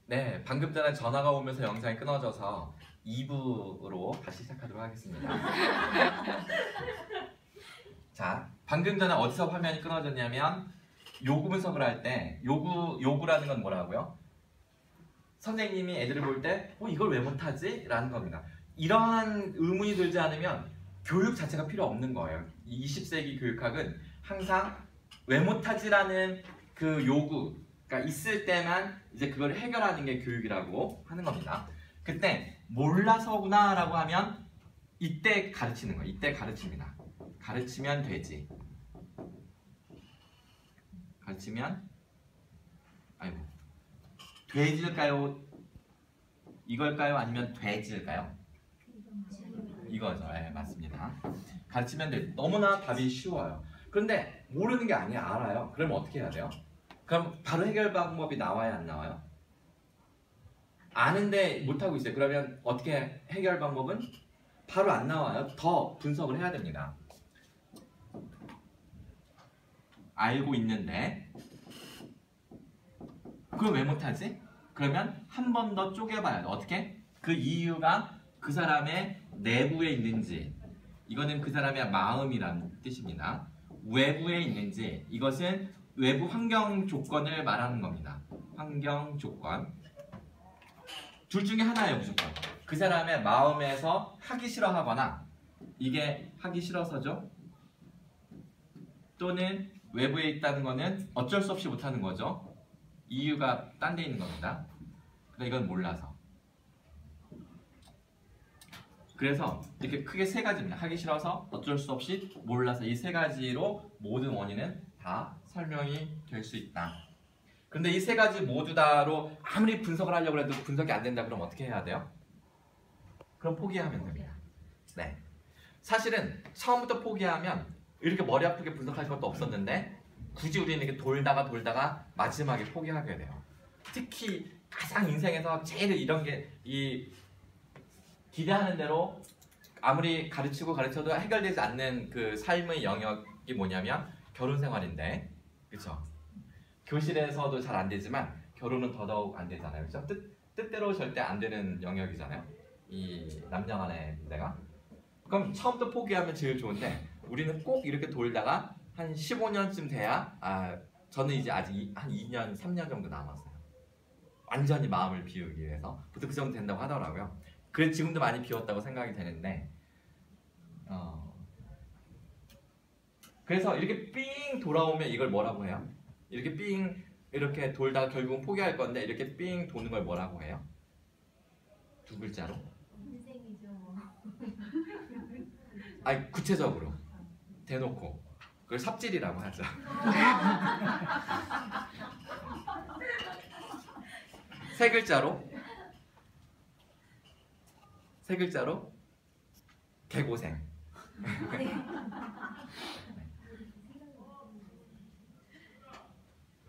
네, 방금 전에 전화가 오면서 영상이 끊어져서 2부로 다시 시작하도록 하겠습니다. 자, 방금 전에 어디서 화면이 끊어졌냐면 요구 분석을 할 때 요구라는 건 뭐라고요? 선생님이 애들을 볼 때 이걸 왜 못하지? 라는 겁니다. 이러한 의문이 들지 않으면 교육 자체가 필요 없는 거예요. 20세기 교육학은 항상 왜 못하지라는 그 요구가 있을 때만 이제 그걸 해결하는 게 교육이라고 하는 겁니다. 그때 몰라서구나 라고 하면 이때 가르치는 거예요. 이때 가르칩니다. 가르치면 되지. 가르치면 돼질까요? 이걸까요? 아니면 돼질까요? 이거죠. 네, 맞습니다. 가르치면 돼. 너무나 답이 쉬워요. 그런데 모르는 게 아니야. 알아요. 그러면 어떻게 해야 돼요? 그럼 바로 해결 방법이 나와야 안 나와요? 아는데 못하고 있어요. 그러면 어떻게 해결 방법은? 바로 안 나와요. 더 분석을 해야 됩니다. 알고 있는데 그걸 왜 못하지? 그러면 한 번 더 쪼개봐야 돼. 어떻게? 그 이유가 그 사람의 내부에 있는지, 이거는 그 사람의 마음이라는 뜻입니다. 외부에 있는지, 이것은 외부 환경 조건을 말하는 겁니다. 환경 조건. 둘 중에 하나예요, 무조건. 그 사람의 마음에서 하기 싫어하거나, 이게 하기 싫어서죠. 또는 외부에 있다는 거는 어쩔 수 없이 못하는 거죠. 이유가 딴 데 있는 겁니다. 근데 이건 몰라서. 그래서 이렇게 크게 세 가지입니다. 하기 싫어서, 어쩔 수 없이, 몰라서. 이 세 가지로 모든 원인은 다 설명이 될 수 있다. 그런데 이 세 가지 모두 다로 아무리 분석을 하려고 해도 분석이 안 된다. 그럼 어떻게 해야 돼요? 그럼 포기하면 됩니다. 네. 사실은 처음부터 포기하면 이렇게 머리 아프게 분석할 것도 없었는데 굳이 우리는 이렇게 돌다가 마지막에 포기하게 돼요. 특히 가장 인생에서 제일 이런 게 기대하는 대로 아무리 가르쳐도 해결되지 않는 그 삶의 영역이 뭐냐면 결혼 생활인데, 그렇죠? 교실에서도 잘 안 되지만 결혼은 더더욱 안 되잖아요, 그렇죠? 뜻대로 절대 안 되는 영역이잖아요, 이 남녀 간의 문제가. 그럼 처음부터 포기하면 제일 좋은데 우리는 꼭 이렇게 돌다가 한 15년쯤 돼야 저는 이제 아직 한 2년, 3년 정도 남았어요. 완전히 마음을 비우기 위해서. 보통 그 정도 된다고 하더라고요. 그래서 지금도 많이 비웠다고 생각이 되는데 그래서 이렇게 삥 돌아오면 이걸 뭐라고 해요? 이렇게 삥 이렇게 돌다가 결국은 포기할 건데 이렇게 삥 도는 걸 뭐라고 해요? 두 글자로? 인생이죠. 아니, 구체적으로 대놓고 그걸 삽질이라고 하죠. 세 글자로 개고생.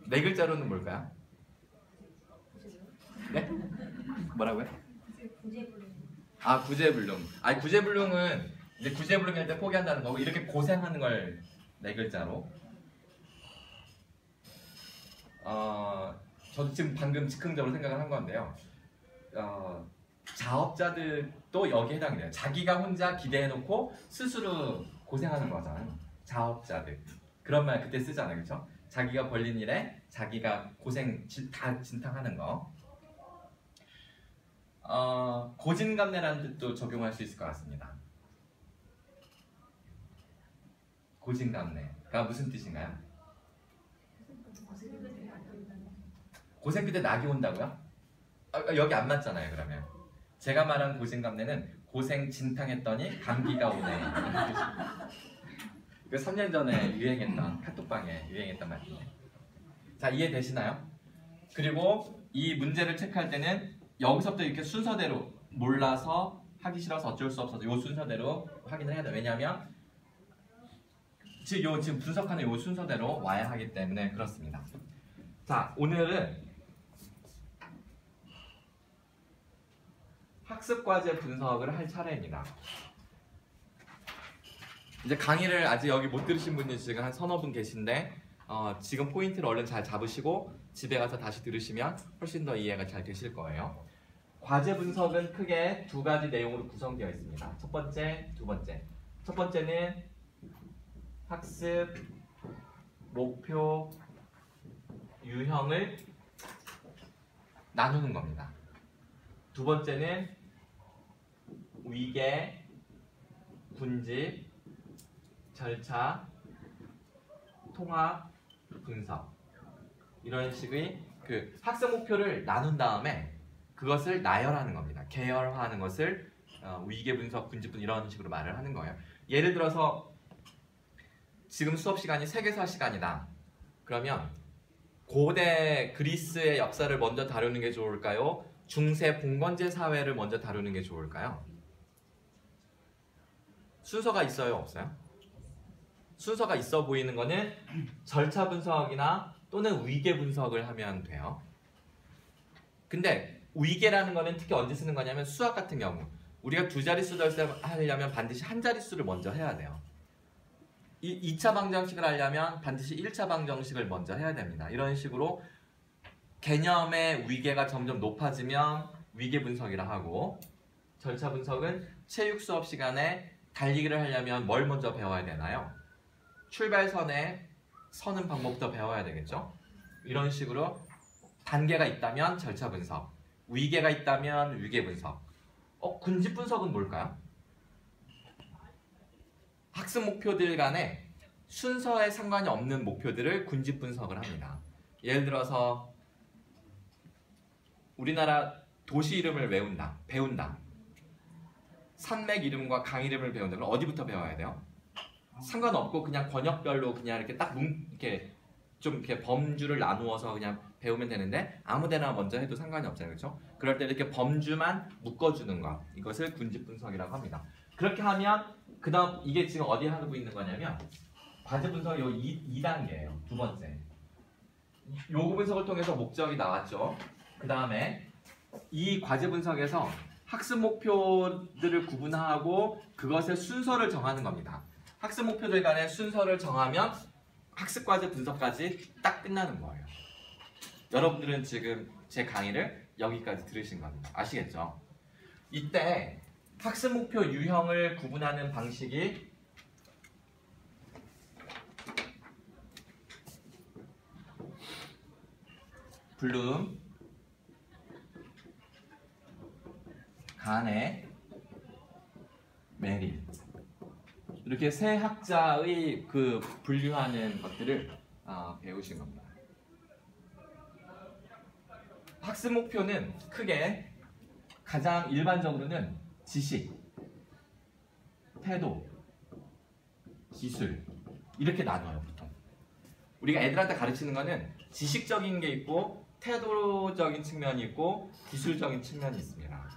네 글자로는 뭘까요? 네? 뭐라고요? 구제불능. 구제불능은 이제 구제불능일 때 포기한다는 거고, 이렇게 고생하는 걸 네 글자로. 저도 지금 방금 즉흥적으로 생각을 한 건데요. 자업자들도 여기에 해당이 돼요. 자기가 혼자 기대해놓고 스스로 고생하는 거잖아요. 자업자들. 그런 말 그때 쓰잖아요, 그렇죠? 자기가 벌린 일에 자기가 고생 다 진탕하는 거. 고진감래라는 뜻도 적용할 수 있을 것 같습니다. 고진감래가 무슨 뜻인가요? 고생 끝에 낙이 온다고요? 여기 안 맞잖아요. 그러면 제가 말한 고진감래는 고생 진탕했더니 감기가 오네. 이거 3년 전에 유행했던 카톡방에 유행했던 말인데, 자, 이해되시나요? 그리고 이 문제를 체크할 때는 여기서부터 이렇게 순서대로, 몰라서, 하기 싫어서, 어쩔 수 없어서 이 순서대로 확인을 해야 돼요. 왜냐하면 지금 분석하는 이 순서대로 와야 하기 때문에 그렇습니다. 자, 오늘은 학습과제 분석을 할 차례입니다. 이제 강의를 아직 여기 못 들으신 분이 지금 한 서너 분 계신데 지금 포인트를 얼른 잘 잡으시고 집에 가서 다시 들으시면 훨씬 더 이해가 잘 되실 거예요. 과제 분석은 크게 두 가지 내용으로 구성되어 있습니다. 첫 번째, 두 번째. 첫 번째는 학습 목표 유형을 나누는 겁니다. 두 번째는 위계, 분집, 절차, 통합, 분석 이런 식의 그 학습 목표를 나눈 다음에 그것을 나열하는 겁니다. 계열화하는 것을 위계 분석, 분집 분석 이런 식으로 말을 하는 거예요. 예를 들어서 지금 수업 시간이 세계사 시간이다. 그러면 고대 그리스의 역사를 먼저 다루는 게 좋을까요? 중세 봉건제 사회를 먼저 다루는 게 좋을까요? 순서가 있어요, 없어요? 순서가 있어 보이는 거는 절차 분석이나 또는 위계 분석을 하면 돼요. 근데 위계라는 거는 특히 언제 쓰는 거냐면 수학 같은 경우 우리가 두 자릿수 하려면 반드시 한 자릿수를 먼저 해야 돼요. 2차 방정식을 하려면 반드시 1차 방정식을 먼저 해야 됩니다. 이런 식으로 개념의 위계가 점점 높아지면 위계 분석이라 하고, 절차 분석은 체육 수업 시간에 달리기를 하려면 뭘 먼저 배워야 되나요? 출발선에 서는 방법부터 배워야 되겠죠? 이런 식으로 단계가 있다면 절차 분석, 위계가 있다면 위계 분석. 군집 분석은 뭘까요? 학습 목표들 간에 순서에 상관이 없는 목표들을 군집 분석을 합니다. 예를 들어서 우리나라 도시 이름을 배운다. 산맥 이름과 강 이름을 배운다. 그럼 어디부터 배워야 돼요? 상관없고 그냥 권역별로 그냥 이렇게 딱 이렇게 좀 이렇게 범주를 나누어서 그냥 배우면 되는데 아무데나 먼저 해도 상관이 없잖아요, 그렇죠? 그럴 때 이렇게 범주만 묶어주는 것, 이것을 군집 분석이라고 합니다. 그렇게 하면 그다음 이게 지금 어디 하고 있는 거냐면 과제 분석 요 2단계예요. 두 번째. 요구 분석을 통해서 목적이 나왔죠. 그 다음에 이 과제 분석에서 학습 목표들을 구분하고 그것의 순서를 정하는 겁니다. 학습 목표들 간의 순서를 정하면 학습 과제 분석까지 딱 끝나는 거예요. 여러분들은 지금 제 강의를 여기까지 들으신 겁니다. 아시겠죠? 이때 학습 목표 유형을 구분하는 방식이 블룸, 가네, 메릴 이렇게 세 학자의 그 분류하는 것들을 배우신 겁니다. 학습 목표는 크게 가장 일반적으로는 지식, 태도, 기술 이렇게 나눠요. 보통 우리가 애들한테 가르치는 거는 지식적인 게 있고 태도적인 측면이 있고 기술적인 측면이 있습니다.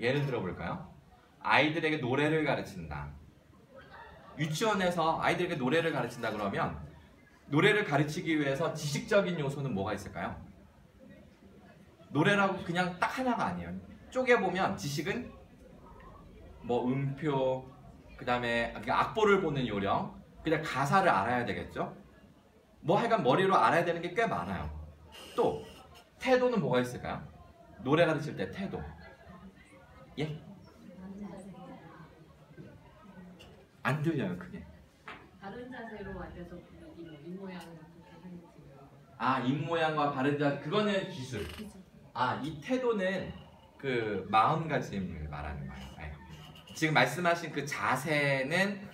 예를 들어 볼까요? 아이들에게 노래를 가르친다. 유치원에서 아이들에게 노래를 가르친다 그러면 노래를 가르치기 위해서 지식적인 요소는 뭐가 있을까요? 노래라고 그냥 딱 하나가 아니에요. 쪼개보면 지식은 뭐 음표, 그 다음에 악보를 보는 요령, 그냥 가사를 알아야 되겠죠? 뭐 하여간 머리로 알아야 되는 게 꽤 많아요. 또 태도는 뭐가 있을까요? 노래 가르칠 때 태도. 예? 안 들려요 크게. 바른 자세로 앉아서 부르기, 뭐 입모양을 어떻게 하는지. 입모양과 바른 자세, 그거는 기술. 이 태도는 그 마음가짐을 말하는 거예요. 네. 지금 말씀하신 그 자세는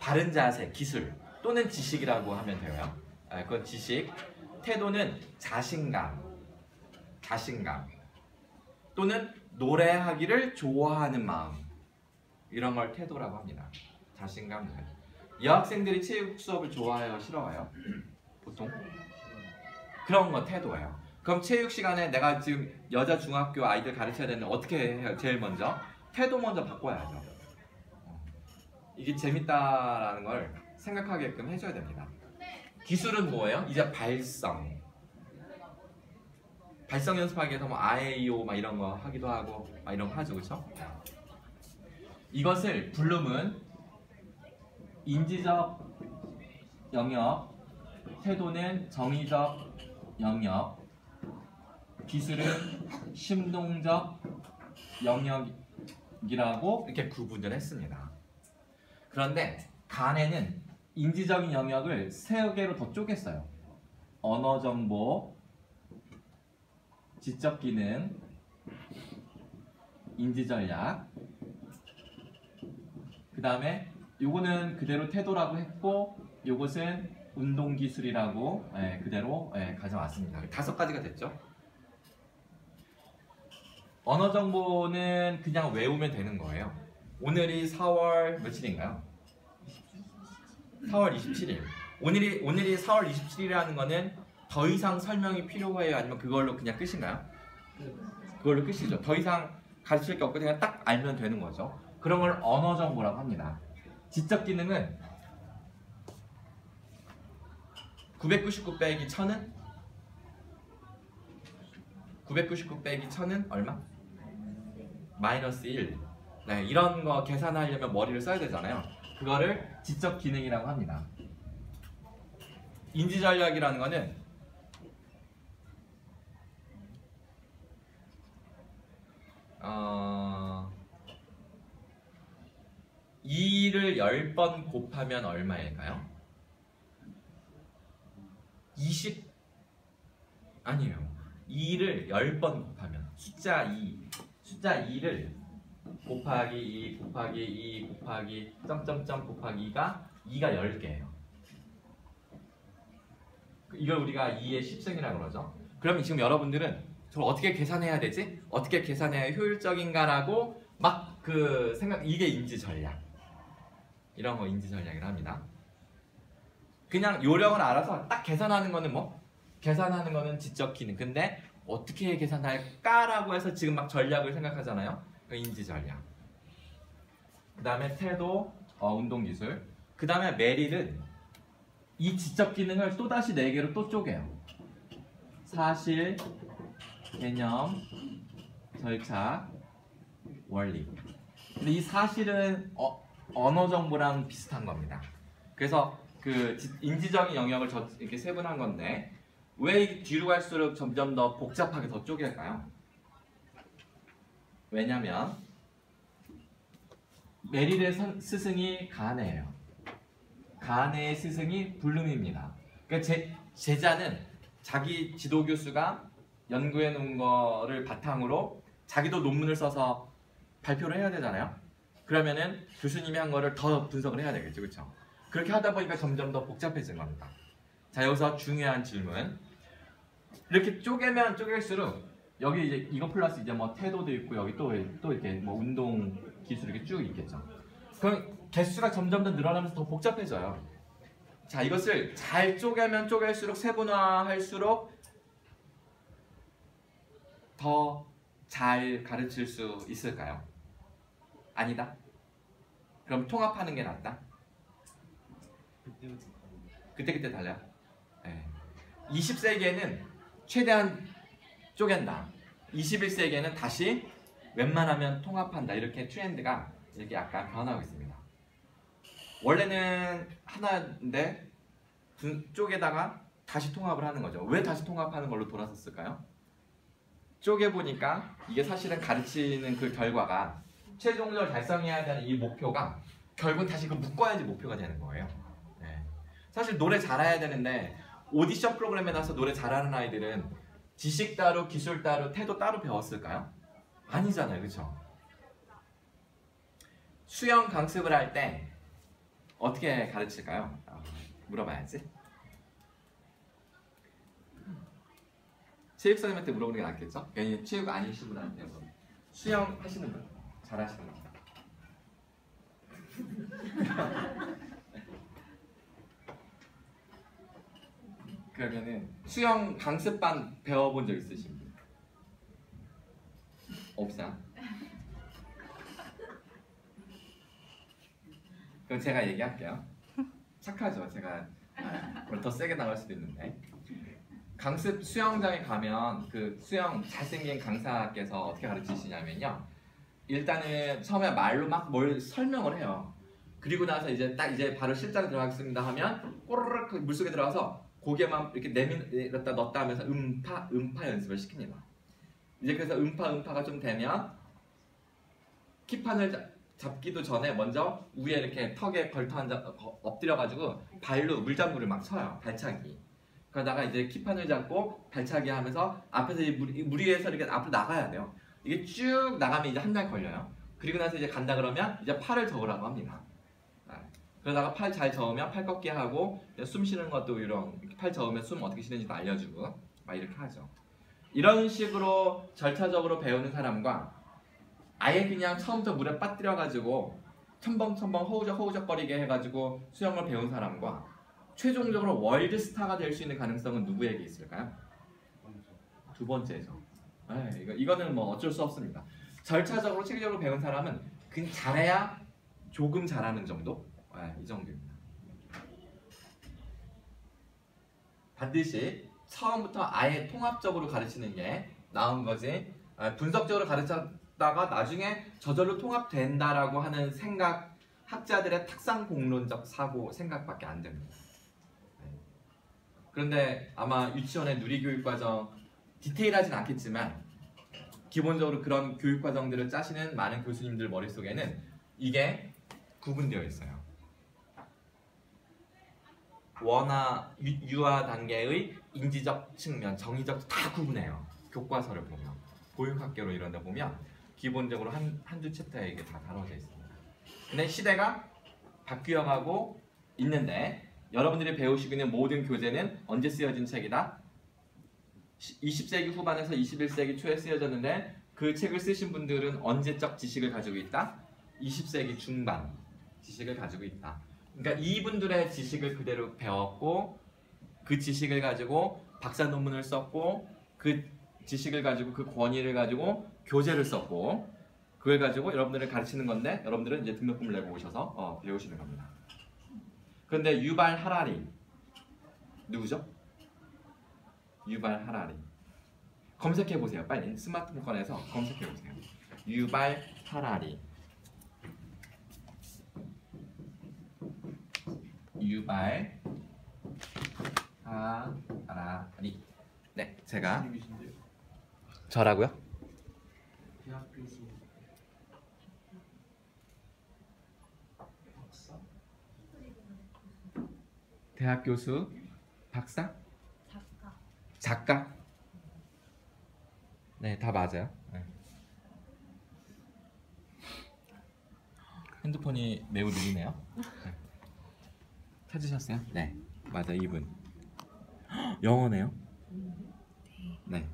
바른 자세, 기술 또는 지식이라고 하면 돼요. 그건 지식. 태도는 자신감 또는 노래하기를 좋아하는 마음, 이런 걸 태도라고 합니다. 자신감. 여학생들이 체육 수업을 좋아해요, 싫어해요? 보통 그런 건 태도예요. 그럼 체육 시간에 내가 지금 여자 중학교 아이들 가르쳐야 되는데 어떻게 해요? 제일 먼저 태도 먼저 바꿔야죠. 이게 재밌다라는 걸 생각하게끔 해줘야 됩니다. 기술은 뭐예요? 이제 발성 연습하기 위해서 뭐 아에이오 막 이런 거 하기도 하고 막 이런 거 하죠, 그렇죠? 이것을 블룸은 인지적 영역, 태도는 정의적 영역, 기술은 심동적 영역이라고 이렇게 구분을 했습니다. 그런데 간에는 인지적인 영역을 3개로 더 쪼갰어요. 언어정보, 지적기능, 인지전략. 그 다음에 요거는 그대로 태도라고 했고 요것은 운동기술이라고 그대로 가져왔습니다. 5가지가 됐죠. 언어정보는 그냥 외우면 되는 거예요. 오늘이 4월 며칠인가요? 4월 27일. 오늘이 4월 27일이라는 거는 더 이상 설명이 필요해요? 아니면 그걸로 그냥 끝인가요? 그걸로 끝이죠. 더 이상 가르칠 게 없고 그냥 딱 알면 되는 거죠. 그런 걸 언어정보라고 합니다. 지적 기능은 999 빼기 1000은? 999 빼기 1000은 얼마? 마이너스 1. 네, 이런 거 계산하려면 머리를 써야 되잖아요. 그거를 지적 기능이라고 합니다. 인지 전략이라는 거는 이 2를 10번 곱하면 얼마일까요? 20 아니에요. 2를 10번 곱하면 숫자 2를 곱하기 2 곱하기 2 곱하기 점점점 곱하기 2가 10개예요. 이걸 우리가 2의 10승이라고 그러죠. 그러면 지금 여러분들은 저걸 어떻게 계산해야 되지? 어떻게 계산해야 효율적인가라고 막 그 생각, 이게 인지 전략. 이런 거 인지 전략이라 합니다. 그냥 요령을 알아서 딱 계산하는 거는 뭐? 계산하는 거는 지적 기능. 근데 어떻게 계산할까라고 해서 지금 막 전략을 생각하잖아요. 인지 전략. 그 다음에 태도, 운동 기술. 그 다음에 메릴은 이 지적 기능을 또다시 4개로 또 쪼개요. 사실, 개념, 절차, 원리. 근데 이 사실은 언어 정보랑 비슷한 겁니다. 그래서 그 인지적인 영역을 이렇게 세분한 건데 왜 뒤로 갈수록 점점 더 복잡하게 더 쪼갤까요? 왜냐면 메릴의 스승이 가네예요. 가네의 스승이 블룸입니다. 그러니까 제자는 자기 지도 교수가 연구해 놓은 거를 바탕으로 자기도 논문을 써서 발표를 해야 되잖아요. 그러면은 교수님이 한 거를 더 분석을 해야 되겠죠, 그렇죠? 그렇게 하다 보니까 점점 더 복잡해진 겁니다. 자, 여기서 중요한 질문. 이렇게 쪼개면 쪼갤수록 여기 이제 이거 플러스 이제 뭐 태도도 있고 여기 또 이렇게 뭐 운동 기술 이렇게 쭉 있겠죠. 그럼 개수가 점점 더 늘어나면서 더 복잡해져요. 자, 이것을 잘 쪼개면 쪼갤수록 세분화할수록 더 잘 가르칠 수 있을까요? 아니다. 그럼 통합하는 게 낫다. 그때 달라요. 네. 20세기에는 최대한 쪼갠다. 21세기에는 다시 웬만하면 통합한다. 이렇게 트렌드가 이렇게 약간 변하고 있습니다. 원래는 하나인데 쪼개다가 다시 통합을 하는 거죠. 왜 다시 통합하는 걸로 돌아섰을까요? 쪼개보니까 이게 사실은 가르치는 그 결과가 최종적으로 달성해야 되는 이 목표가 결국 다시 그 묶어야지 목표가 되는 거예요. 네. 사실 노래 잘해야 되는데 오디션 프로그램에 나서 노래 잘하는 아이들은 지식 따로 기술 따로 태도 따로 배웠을까요? 아니잖아요, 그렇죠? 수영 강습을 할 때 어떻게 가르칠까요? 물어봐야지. 체육 선생님한테 물어보는 게 낫겠죠? 괜히 체육 아니신 분한테 수영 하시는 분, 잘하시는 분. 그러면은 수영 강습반 배워본 적 있으신 분? 없어요? 그럼 제가 얘기할게요. 착하죠, 제가. 오늘 더 세게 나갈 수도 있는데. 강습 수영장에 가면 그 수영 잘생긴 강사께서 어떻게 가르치시냐면요. 일단은 처음에 말로 막 뭘 설명을 해요. 그리고 나서 이제 딱 이제 바로 실전에 들어가겠습니다 하면 꼬르륵 물속에 들어가서 고개만 이렇게 내밀었다 넣었다 하면서 음파 연습을 시킵니다. 이제 그래서 음파가 좀 되면 키판을 잡기도 전에 먼저 위에 이렇게 턱에 걸터 앉아 엎드려가지고 발로 물장구를 막 쳐요. 발차기. 그러다가 이제 키판을 잡고 발차기 하면서 앞에서 이 물 위에서 이렇게 앞으로 나가야 돼요. 이게 쭉 나가면 이제 한 달 걸려요. 그리고 나서 이제 간다 그러면 이제 팔을 저으라고 합니다. 그러다가 팔 잘 저으면 팔 꺾기 하고 숨 쉬는 것도 이런 팔 저으면 숨 어떻게 쉬는지도 알려주고 막 이렇게 하죠. 이런 식으로 절차적으로 배우는 사람과 아예 그냥 처음부터 물에 빠뜨려가지고 첨벙첨벙 허우적허우적거리게 해가지고 수영을 배운 사람과 최종적으로 월드스타가 될 수 있는 가능성은 누구에게 있을까요? 두 번째죠. 이거는 뭐 어쩔 수 없습니다. 절차적으로 체계적으로 배운 사람은 그냥 잘해야 조금 잘하는 정도? 이 정도입니다. 반드시 처음부터 아예 통합적으로 가르치는 게 나은 거지 분석적으로 가르쳤다가 나중에 저절로 통합된다라고 하는 생각 학자들의 탁상공론적 사고 생각밖에 안 됩니다. 그런데 아마 유치원의 누리교육과정 디테일하진 않겠지만 기본적으로 그런 교육과정들을 짜시는 많은 교수님들 머릿속에는 이게 구분되어 있어요. 원화, 유아 단계의 인지적 측면, 정의적 다 구분해요. 교과서를 보면 보육학계로 이런 데 보면 기본적으로 한두 챕터에 이게 다 다뤄져 있습니다. 근데 시대가 바뀌어가고 있는데 여러분들이 배우시고 있는 모든 교재는 언제 쓰여진 책이다? 20세기 후반에서 21세기 초에 쓰여졌는데 그 책을 쓰신 분들은 언제적 지식을 가지고 있다? 20세기 중반 지식을 가지고 있다. 그러니까 이분들의 지식을 그대로 배웠고 그 지식을 가지고 박사 논문을 썼고 그 지식을 가지고 그 권위를 가지고 교재를 썼고 그걸 가지고 여러분들을 가르치는 건데 여러분들은 이제 등록금을 내고 오셔서 배우시는 겁니다. 그런데 유발 하라리 누구죠? 유발 하라리 검색해 보세요. 빨리 스마트폰 꺼내서 검색해 보세요. 유발 하라리 유발 하라리 네, 제가 저라고요? 대학 교수 박사 대학 교수 박사? 작가? 네, 다 맞아요. 네. 핸드폰이 매우 느리네요. 네. 찾으셨어요? 네, 맞아 이분. 헉, 영어네요. 네.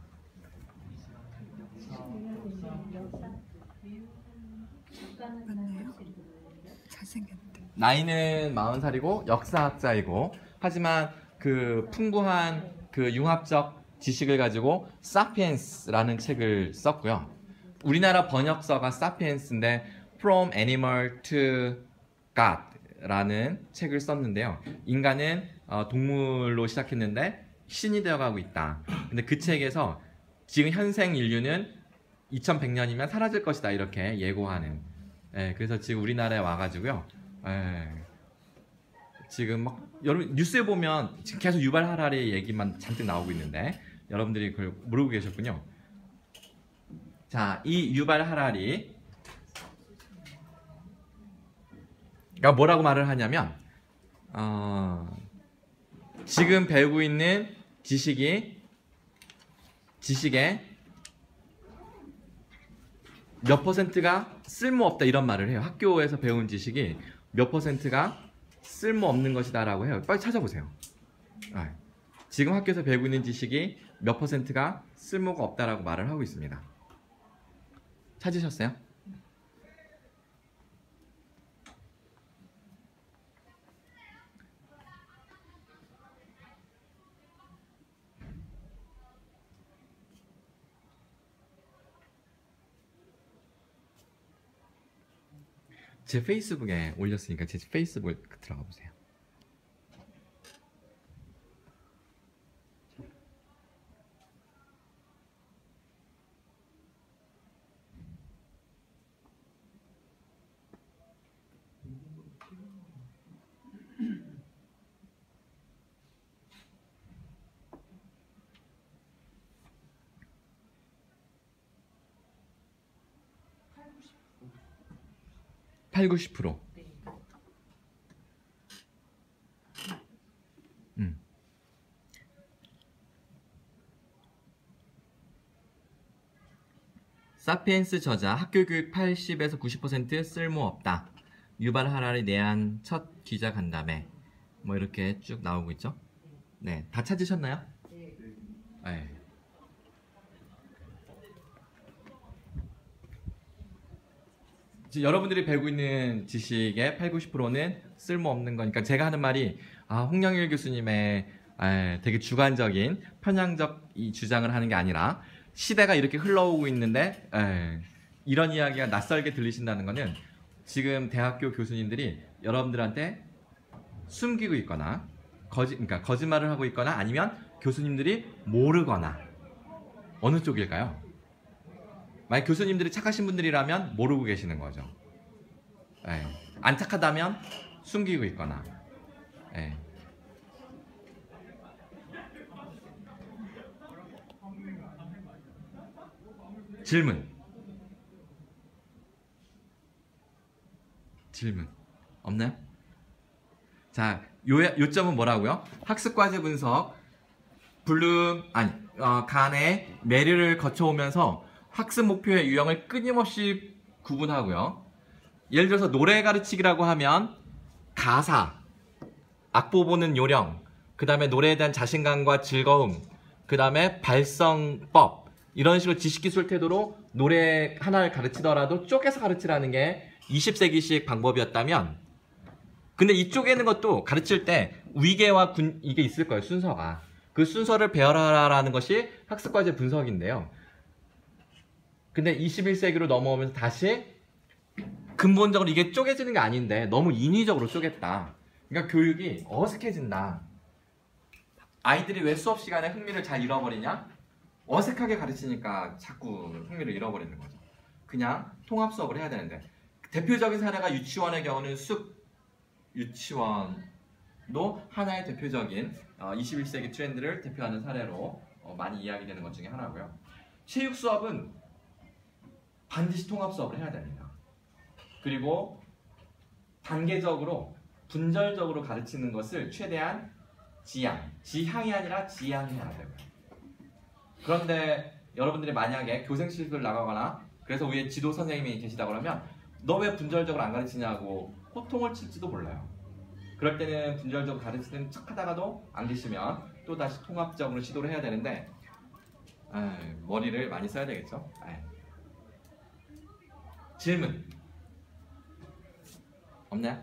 잘생겼대. 나이는 40살이고 역사학자이고 하지만 그 풍부한 그 융합적 지식을 가지고 사피엔스라는 책을 썼고요. 우리나라 번역서가 사피엔스인데 From Animal to God라는 책을 썼는데요. 인간은 동물로 시작했는데 신이 되어가고 있다. 근데 그 책에서 지금 현생 인류는 2100년이면 사라질 것이다 이렇게 예고하는. 그래서 지금 우리나라에 와가지고요. 지금 막 여러분 뉴스에 보면 지금 계속 유발 하라리 얘기만 잔뜩 나오고 있는데 여러분들이 그걸 모르고 계셨군요. 자, 이 유발 하라리가 뭐라고 말을 하냐면 지금 배우고 있는 지식의 몇 %가 쓸모없다 이런 말을 해요. 학교에서 배운 지식이 몇 %가 쓸모없는 것이다 라고 해요. 빨리 찾아보세요. 지금 학교에서 배우고 있는 지식이 몇 %가 쓸모가 없다라고 말을 하고 있습니다. 찾으셨어요? 제 페이스북에 올렸으니까 제 페이스북에 들어가 보세요. 8, 90%. 네. 사피엔스 저자 학교교육 80에서 90% 쓸모없다. 유발 하라리 내한 첫 기자 간담회. 뭐 이렇게 쭉 나오고 있죠. 네, 다 찾으셨나요? 네. 네. 지금 여러분들이 배우고 있는 지식의 8, 90%는 쓸모없는 거니까 제가 하는 말이 홍영일 교수님의 되게 주관적인 편향적 이 주장을 하는 게 아니라 시대가 이렇게 흘러오고 있는데 이런 이야기가 낯설게 들리신다는 거는 지금 대학교 교수님들이 여러분들한테 숨기고 있거나 그러니까 거짓말을 하고 있거나 아니면 교수님들이 모르거나 어느 쪽일까요? 만약 교수님들이 착하신 분들이라면 모르고 계시는 거죠. 안 착하다면 숨기고 있거나. 질문 없나요? 자, 요점은 뭐라고요? 학습과제 분석 간의 매류를 거쳐오면서 학습 목표의 유형을 끊임없이 구분하고요. 예를 들어서 노래 가르치기라고 하면 가사, 악보 보는 요령, 그 다음에 노래에 대한 자신감과 즐거움, 그 다음에 발성법, 이런 식으로 지식기술 태도로 노래 하나를 가르치더라도 쪼개서 가르치라는 게 20세기식 방법이었다면, 근데 이 쪼개는 것도 가르칠 때 위계와 이게 있을 거예요. 순서가. 그 순서를 배열하라는 것이 학습과제 분석인데요. 근데 21세기로 넘어오면서 다시 근본적으로 이게 쪼개지는 게 아닌데 너무 인위적으로 쪼갰다. 그러니까 교육이 어색해진다. 아이들이 왜 수업 시간에 흥미를 잘 잃어버리냐? 어색하게 가르치니까 자꾸 흥미를 잃어버리는 거죠. 그냥 통합 수업을 해야 되는데, 대표적인 사례가 유치원의 경우는 유치원도 하나의 대표적인 21세기 트렌드를 대표하는 사례로 많이 이야기되는 것 중에 하나고요. 체육 수업은 반드시 통합 수업을 해야 됩니다. 그리고 단계적으로 분절적으로 가르치는 것을 최대한 지향이 아니라 지향해야 되고요. 그런데 여러분들이 만약에 교생실을 나가거나 그래서 위에 지도 선생님이 계시다 그러면 너 왜 분절적으로 안 가르치냐고 호통을 칠지도 몰라요. 그럴 때는 분절적으로 가르치는 척 하다가도 안 계시면 또 다시 통합적으로 시도를 해야 되는데 머리를 많이 써야 되겠죠. 질문 없나요?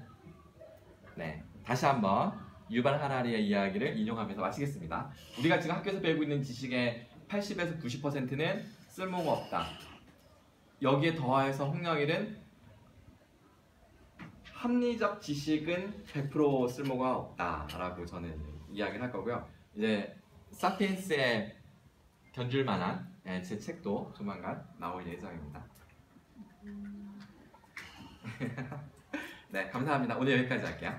네, 다시 한번 유발 하라리의 이야기를 인용하면서 마치겠습니다. 우리가 지금 학교에서 배우고 있는 지식의 80에서 90%는 쓸모가 없다. 여기에 더해서 홍영일은 합리적 지식은 100% 쓸모가 없다라고 저는 이야기를 할 거고요. 이제 사피엔스에 견줄 만한 제 책도 조만간 나올 예정입니다. 네, 감사합니다. 오늘 여기까지 할게요.